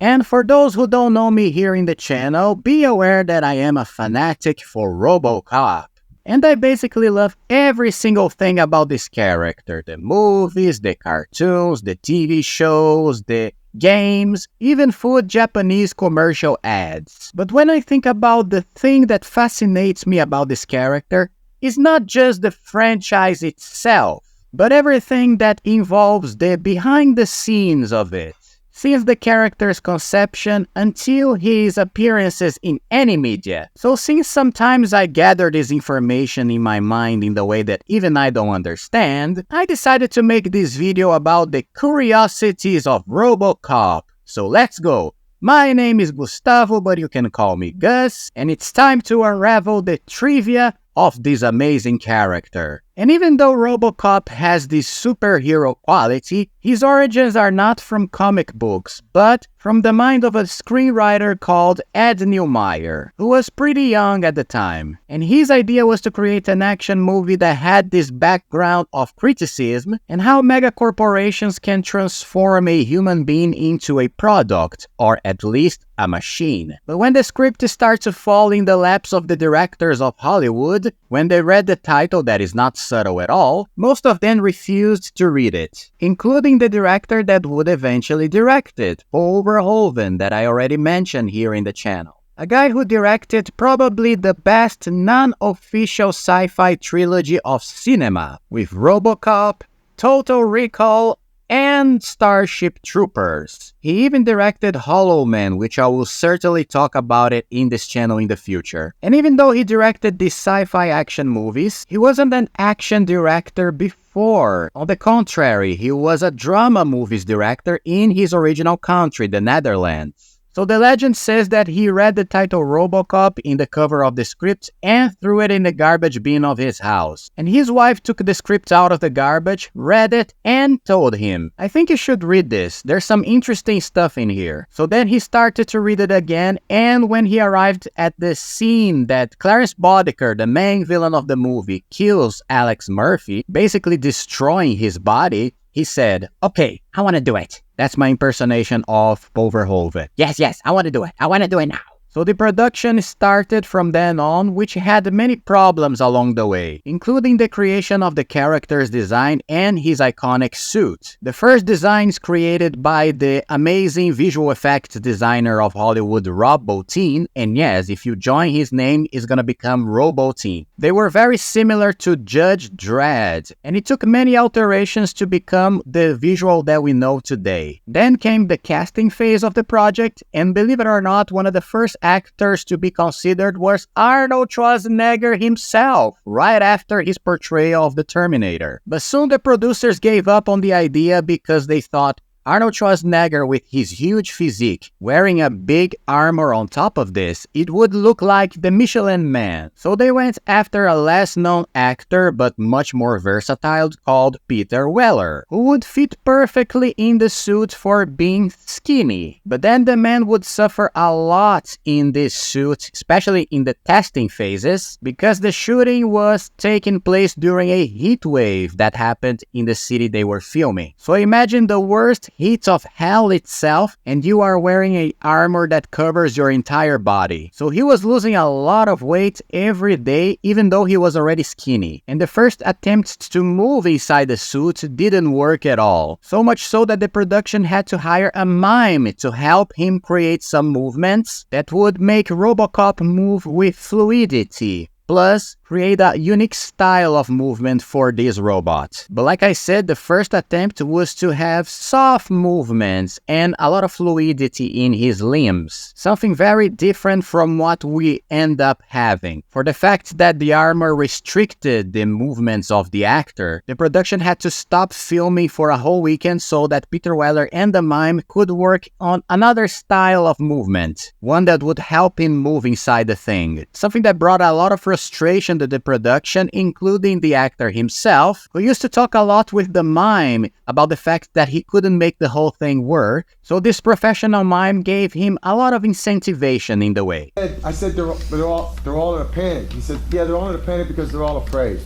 And for those who don't know me here in the channel, be aware that I am a fanatic for Robocop. And I basically love every single thing about this character. The movies, the cartoons, the TV shows, the games, even food Japanese commercial ads. But when I think about the thing that fascinates me about this character, it's not just the franchise itself, but everything that involves the behind the scenes of it. Since the character's conception until his appearances in any media. So since sometimes I gather this information in my mind in the way that even I don't understand, I decided to make this video about the curiosities of Robocop. So let's go! My name is Gustavo, but you can call me Gus, and it's time to unravel the trivia of this amazing character. And even though Robocop has this superhero quality, his origins are not from comic books, but from the mind of a screenwriter called Ed Neumeier, who was pretty young at the time. And his idea was to create an action movie that had this background of criticism and how megacorporations can transform a human being into a product, or at least a machine. But when the script started to fall in the laps of the directors of Hollywood, when they read the title that is not subtle at all, most of them refused to read it, including the director that would eventually direct it, Paul Verhoeven, that I already mentioned here in the channel. A guy who directed probably the best non-official sci-fi trilogy of cinema, with Robocop, Total Recall, and Starship Troopers. He even directed Hollow Man, which I will certainly talk about it in this channel in the future. And even though he directed these sci-fi action movies, he wasn't an action director before. On the contrary, he was a drama movies director in his original country, the Netherlands. So the legend says that he read the title Robocop in the cover of the script and threw it in the garbage bin of his house. And his wife took the script out of the garbage, read it, and told him, "I think you should read this. There's some interesting stuff in here." So then he started to read it again, and when he arrived at the scene that Clarence Boddicker, the main villain of the movie, kills Alex Murphy, basically destroying his body, he said, "Okay, I want to do it." That's my impersonation of Paul Verhoeven. Yes, I want to do it. I want to do it now. So the production started from then on, which had many problems along the way, including the creation of the character's design and his iconic suit. The first designs created by the amazing visual effects designer of Hollywood, Rob Bottin, and yes, if you join his name, it's gonna become Robotin. They were very similar to Judge Dredd, and it took many alterations to become the visual that we know today. Then came the casting phase of the project, and believe it or not, one of the first actors to be considered was Arnold Schwarzenegger himself, right after his portrayal of the Terminator. But soon the producers gave up on the idea because they thought Arnold Schwarzenegger, with his huge physique, wearing a big armor on top of this, it would look like the Michelin Man. So they went after a less known actor but much more versatile called Peter Weller, who would fit perfectly in the suit for being skinny. But then the man would suffer a lot in this suit, especially in the testing phases, because the shooting was taking place during a heat wave that happened in the city they were filming. So imagine the worst heat of hell itself, and you are wearing an armor that covers your entire body. So he was losing a lot of weight every day, even though he was already skinny. And the first attempts to move inside the suit didn't work at all. So much so that the production had to hire a mime to help him create some movements that would make Robocop move with fluidity. Plus, create a unique style of movement for this robot. But like I said, the first attempt was to have soft movements and a lot of fluidity in his limbs. Something very different from what we end up having. For the fact that the armor restricted the movements of the actor, the production had to stop filming for a whole weekend so that Peter Weller and the mime could work on another style of movement. One that would help him move inside the thing. Something that brought a lot of frustration to the production, including the actor himself, who used to talk a lot with the mime about the fact that he couldn't make the whole thing work. So this professional mime gave him a lot of incentivation in the way. I said they're all in a panic. He said, yeah, they're all in a panic because they're all afraid.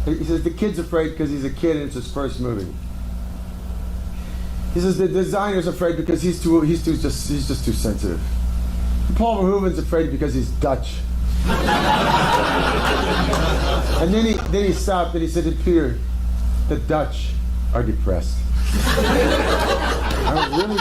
He says the kid's afraid because he's a kid and it's his first movie. He says the designer's afraid because he's just too sensitive. Paul Verhoeven's afraid because he's Dutch. And then he stopped and he said to Peter, the Dutch are depressed. I really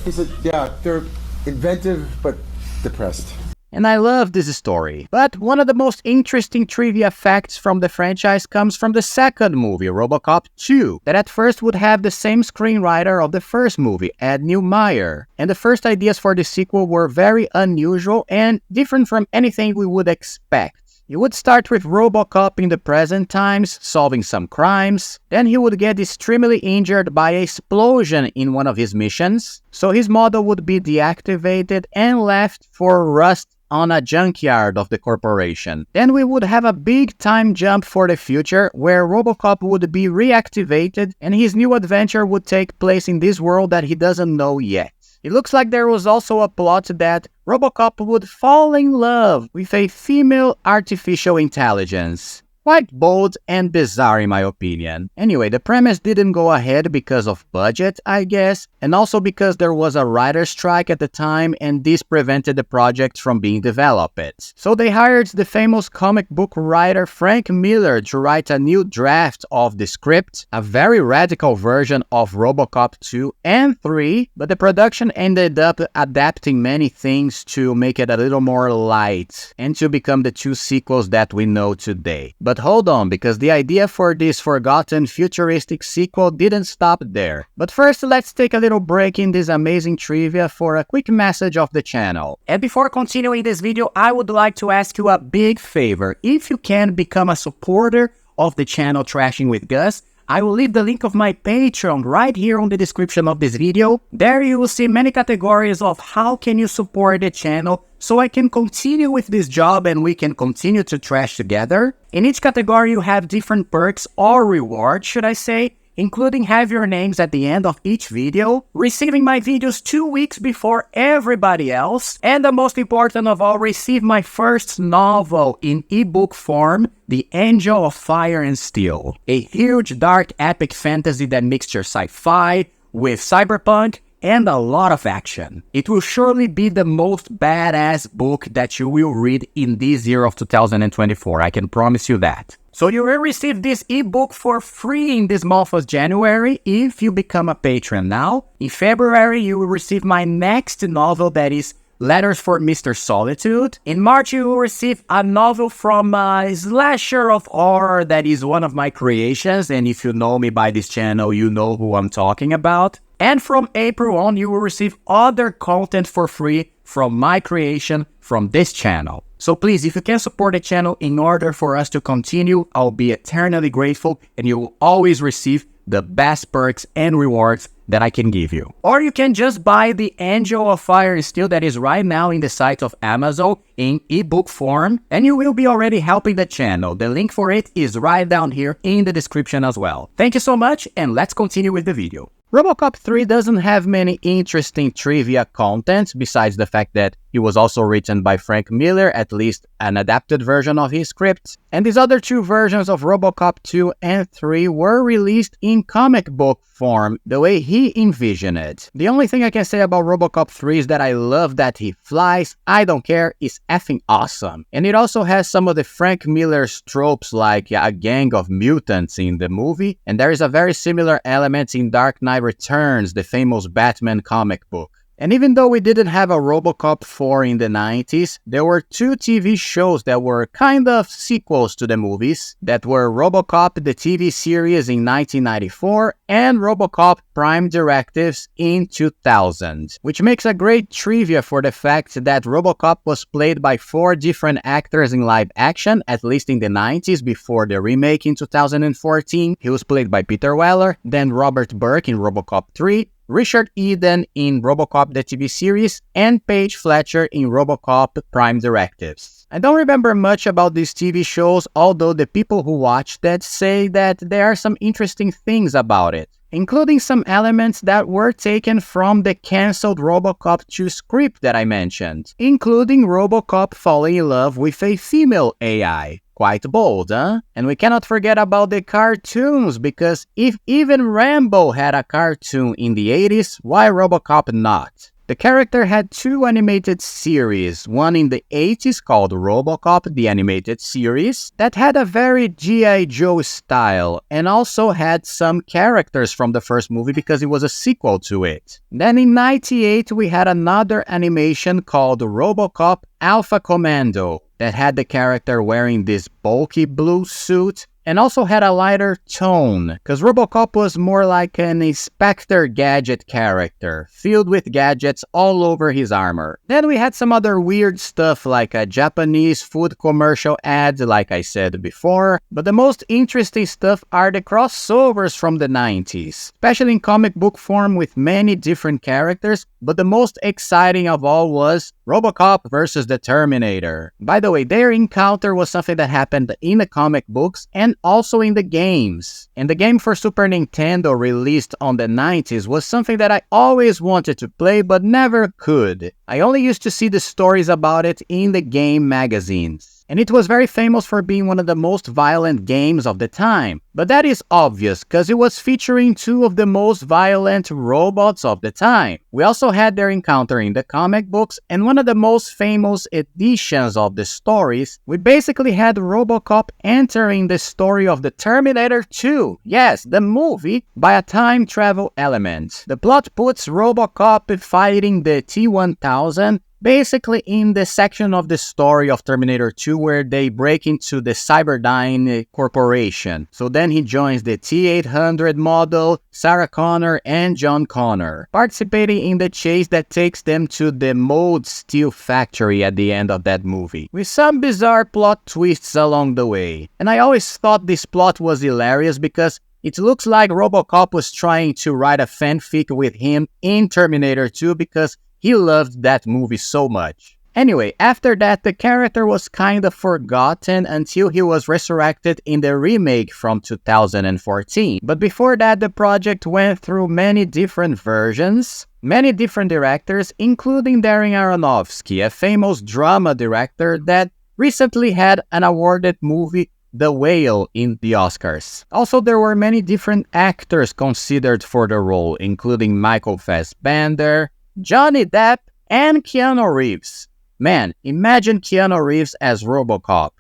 he said, yeah, they're inventive but depressed. And I love this story. But one of the most interesting trivia facts from the franchise comes from the second movie, Robocop 2, that at first would have the same screenwriter of the first movie, Ed Neumeyer. And the first ideas for the sequel were very unusual and different from anything we would expect. He would start with Robocop in the present times, solving some crimes. Then he would get extremely injured by an explosion in one of his missions. So his model would be deactivated and left for rust on a junkyard of the corporation. Then we would have a big time jump for the future where Robocop would be reactivated and his new adventure would take place in this world that he doesn't know yet. It looks like there was also a plot that Robocop would fall in love with a female artificial intelligence. Quite bold and bizarre in my opinion. Anyway, the premise didn't go ahead because of budget, I guess, and also because there was a writer's strike at the time and this prevented the project from being developed. So they hired the famous comic book writer Frank Miller to write a new draft of the script, a very radical version of Robocop 2 and 3, but the production ended up adapting many things to make it a little more light and to become the two sequels that we know today. But hold on, because the idea for this forgotten futuristic sequel didn't stop there. But first, let's take a little break in this amazing trivia for a quick message of the channel. And before continuing this video, I would like to ask you a big favor. If you can become a supporter of the channel Trashing with Gus, I will leave the link of my Patreon right here on the description of this video. There you will see many categories of how can you support the channel so I can continue with this job and we can continue to trash together. In each category you have different perks or rewards, should I say, including have your names at the end of each video, receiving my videos 2 weeks before everybody else, and the most important of all, receive my first novel in ebook form, The Angel of Fire and Steel. A huge, dark, epic fantasy that mixtures sci-fi with cyberpunk and a lot of action. It will surely be the most badass book that you will read in this year of 2024, I can promise you that. So you will receive this ebook for free in this month of January if you become a patron now. In February, you will receive my next novel, that is Letters for Mr. Solitude. In March, you will receive a novel from a slasher of horror that is one of my creations, and if you know me by this channel, you know who I'm talking about. And from April on, you will receive other content for free from my creation from this channel. So please, if you can support the channel in order for us to continue, I'll be eternally grateful and you will always receive the best perks and rewards that I can give you. Or you can just buy The Angel of Fire and Steel that is right now in the site of Amazon in ebook form, and you will be already helping the channel. The link for it is right down here in the description as well. Thank you so much, and let's continue with the video. Robocop 3 doesn't have many interesting trivia content besides the fact that it was also written by Frank Miller, at least an adapted version of his script. And these other two versions of Robocop 2 and 3 were released in comic book form, the way he envisioned it. The only thing I can say about Robocop 3 is that I love that he flies, I don't care, it's effing awesome. And it also has some of the Frank Miller's tropes like a gang of mutants in the movie, and there is a very similar element in Dark Knight Returns, the famous Batman comic book. And even though we didn't have a Robocop 4 in the 90s, there were two TV shows that were kind of sequels to the movies, that were Robocop the TV series in 1994 and Robocop Prime Directives in 2000, which makes a great trivia for the fact that Robocop was played by 4 different actors in live action, at least in the 90s before the remake in 2014. He was played by Peter Weller, then Robert Burke in Robocop 3, Richard Eden in Robocop the TV series, and Paige Fletcher in Robocop Prime Directives. I don't remember much about these TV shows, although the people who watched it say that there are some interesting things about it, including some elements that were taken from the cancelled Robocop 2 script that I mentioned, including Robocop falling in love with a female AI. Quite bold, huh? And we cannot forget about the cartoons, because if even Rambo had a cartoon in the 80s, why Robocop not? The character had two animated series, one in the 80s called Robocop, the animated series, that had a very G.I. Joe style, and also had some characters from the first movie because it was a sequel to it. Then in 98 we had another animation called Robocop Alpha Commando, that had the character wearing this bulky blue suit, and also had a lighter tone, because Robocop was more like an Inspector Gadget character, filled with gadgets all over his armor. Then we had some other weird stuff like a Japanese food commercial ad, like I said before, but the most interesting stuff are the crossovers from the 90s, especially in comic book form with many different characters, but the most exciting of all was Robocop versus the Terminator. By the way, their encounter was something that happened in the comic books and also in the games. And the game for Super Nintendo released on the 90s was something that I always wanted to play but never could. I only used to see the stories about it in the game magazines. And it was very famous for being one of the most violent games of the time. But that is obvious, because it was featuring two of the most violent robots of the time. We also had their encounter in the comic books, and one of the most famous editions of the stories, we basically had Robocop entering the story of the Terminator 2, yes, the movie, by a time travel element. The plot puts Robocop fighting the T-1000 basically in the section of the story of Terminator 2 where they break into the Cyberdyne Corporation. So then he joins the T-800 model, Sarah Connor and John Connor, participating in the chase that takes them to the Mold Steel factory at the end of that movie, with some bizarre plot twists along the way. And I always thought this plot was hilarious because it looks like Robocop was trying to write a fanfic with him in Terminator 2 because he loved that movie so much. Anyway, after that, the character was kinda forgotten until he was resurrected in the remake from 2014. But before that, the project went through many different versions, many different directors, including Darren Aronofsky, a famous drama director that recently had an awarded movie, The Whale, in the Oscars. Also, there were many different actors considered for the role, including Michael Fassbender, Johnny Depp, and Keanu Reeves. Man, imagine Keanu Reeves as Robocop.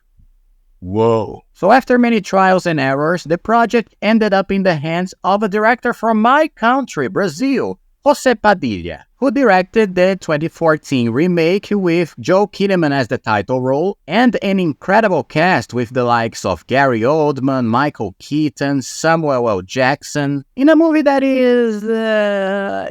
Whoa. So after many trials and errors, the project ended up in the hands of a director from my country, Brazil, José Padilha, who directed the 2014 remake with Joe Kinnaman as the title role, and an incredible cast with the likes of Gary Oldman, Michael Keaton, Samuel L. Jackson, in a movie that is,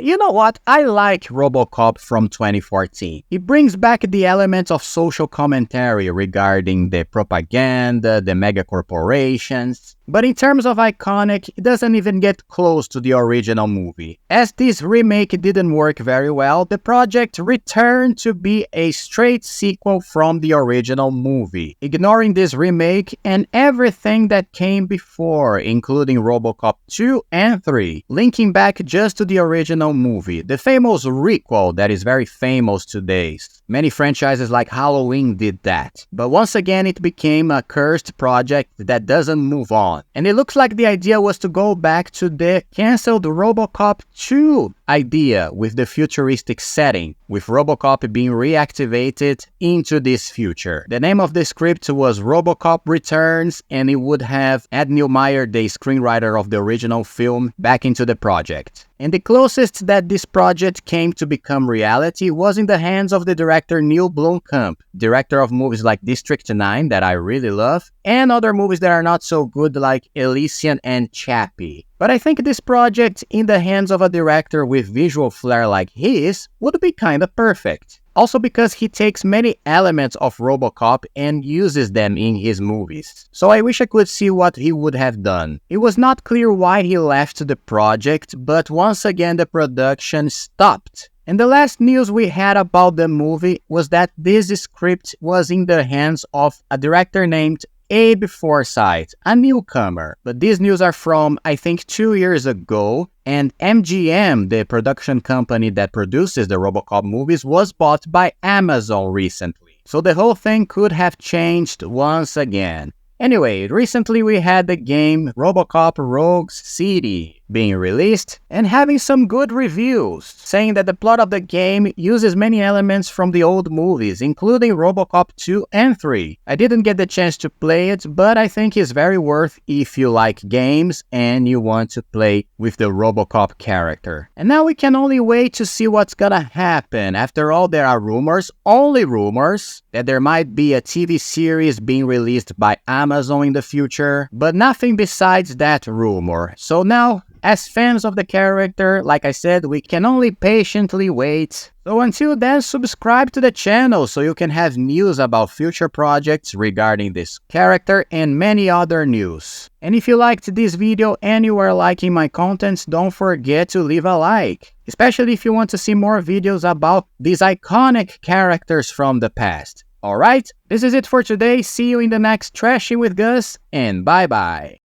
you know what, I like Robocop from 2014. It brings back the elements of social commentary regarding the propaganda, the mega corporations, but in terms of iconic, it doesn't even get close to the original movie. As this remake didn't work very well, the project returned to be a straight sequel from the original movie, ignoring this remake and everything that came before, including Robocop 2 and 3, linking back just to the original movie, the famous requel that is very famous today. Many franchises like Halloween did that, but once again it became a cursed project that doesn't move on. And it looks like the idea was to go back to the cancelled Robocop 2 idea with the futuristic setting, with Robocop being reactivated into this future. The name of the script was Robocop Returns, and it would have Ed Neumeier, the screenwriter of the original film, back into the project. And the closest that this project came to become reality was in the hands of the director Neil Blomkamp, director of movies like District 9 that I really love, and other movies that are not so good like Elysian and Chappie. But I think this project in the hands of a director with visual flair like his would be kinda perfect. Also because he takes many elements of Robocop and uses them in his movies. So I wish I could see what he would have done. It was not clear why he left the project, but once again the production stopped. And the last news we had about the movie was that this script was in the hands of a director named Abe Forsyth, a newcomer. But these news are from, I think, 2 years ago, and MGM, the production company that produces the Robocop movies, was bought by Amazon recently. so the whole thing could have changed once again. Anyway, recently we had the game Robocop Rogue City being released and having some good reviews, saying that the plot of the game uses many elements from the old movies, including Robocop 2 and 3. I didn't get the chance to play it, but I think it's very worth if you like games and you want to play with the Robocop character. And now we can only wait to see what's gonna happen. After all, there are rumors, only rumors, that there might be a TV series being released by Amazon in the future, but nothing besides that rumor. So now, as fans of the character, like I said, we can only patiently wait. So until then, subscribe to the channel so you can have news about future projects regarding this character and many other news. And if you liked this video and you are liking my contents, don't forget to leave a like, especially if you want to see more videos about these iconic characters from the past. Alright, this is it for today. See you in the next Trashing with Gus, and bye bye.